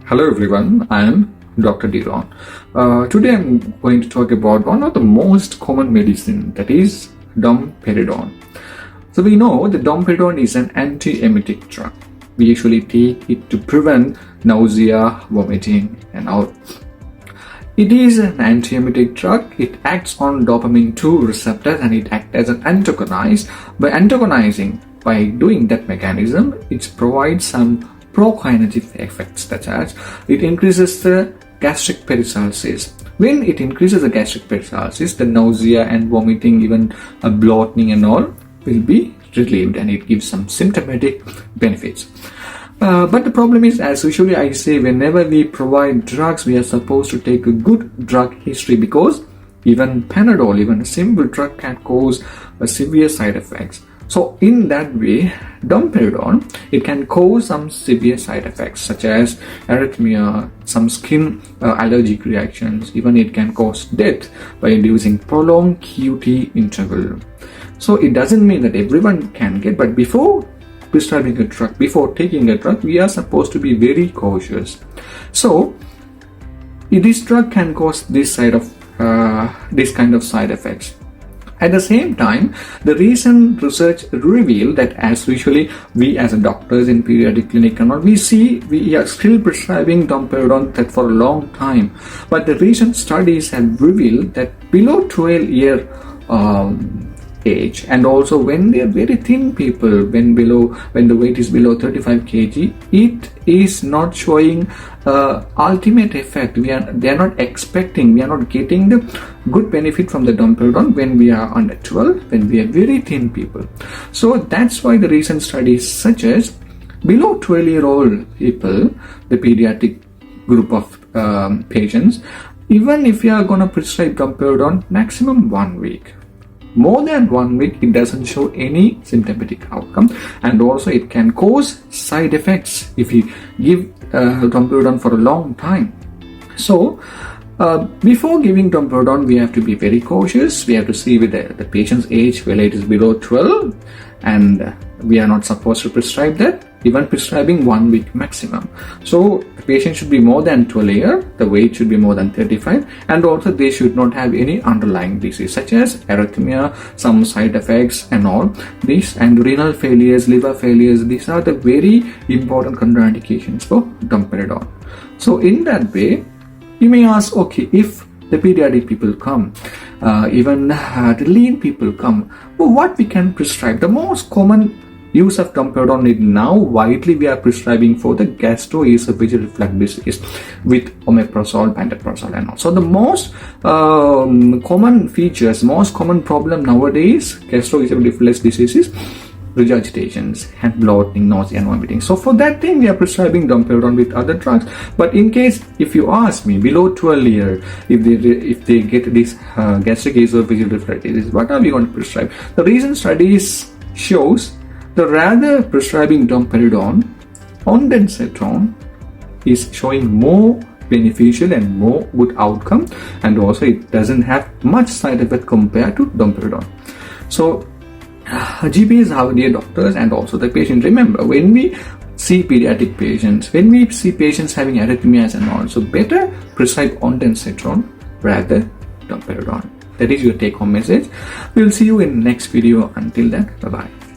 Hello everyone, I am Dr. Diron. Today I'm going to talk about one of the most common medicine, that is domperidone. So we know that domperidone is an anti-emetic drug. We usually take it to prevent nausea, vomiting and all. It is an anti-emetic drug. It acts on dopamine 2 receptors and it acts as an antagonist. By doing that mechanism, it provides some prokinetic effects, such as it increases the gastric peristalsis. When it increases the gastric peristalsis, the nausea and vomiting, even bloating and all will be relieved, and it gives some symptomatic benefits. But the problem is, as usually I say, whenever we provide drugs, we are supposed to take a good drug history, because even Panadol, even a simple drug, can cause severe side effects. So in that way, domperidone, it can cause some severe side effects such as arrhythmia, some skin allergic reactions, even it can cause death by inducing prolonged QT interval. So it doesn't mean that everyone can get, but before prescribing a drug, before taking a drug, we are supposed to be very cautious. So this drug can cause this kind of side effects. At the same time, the recent research revealed that, as usually we as doctors in pediatric clinic and all, we are still prescribing domperidone that for a long time. But the recent studies have revealed that below 12-year age, and also when they are very thin people, when the weight is below 35 kg, it is not showing ultimate effect. They are not getting the good benefit from the domperidone when we are under 12, when we are very thin people. So that's why the recent studies suggest below 12-year-old people, the pediatric group of patients, even if you are going to prescribe domperidone, maximum 1 week. More than 1 week, it doesn't show any symptomatic outcome, and also it can cause side effects if you give domperidone for a long time. So before giving domperidone, we have to be very cautious. We have to see with the patient's age, whether it is below 12, and we are not supposed to prescribe that, even prescribing 1 week maximum. So the patient should be more than 12 years, the weight should be more than 35, and also they should not have any underlying disease such as arrhythmia, some side effects and all these, and renal failures, liver failures. These are the very important contraindications for domperidone. So in that way, you may ask, okay, if the pediatric people come, even the lean people come, well, what we can prescribe? The most common use of domperidone is now widely we are prescribing for the gastroesophageal reflux disease with omeprazole, pantoprazole and all. So the most common features, most common problem nowadays, gastroesophageal reflux disease is regurgitations and bloating, nausea and vomiting. So for that thing, we are prescribing domperidone with other drugs. But in case, if you ask me, below 12 years, if they get this gastric esophageal reflux disease, what are we going to prescribe? The recent studies shows the rather prescribing domperidone, ondansetron is showing more beneficial and more good outcome, and also it doesn't have much side effect compared to domperidone. So GPs, our dear doctors, and also the patient, remember, when we see pediatric patients, when we see patients having arrhythmias and all, so better prescribe ondansetron rather domperidone. That is your take home message. We will see you in next video. Until then, bye bye.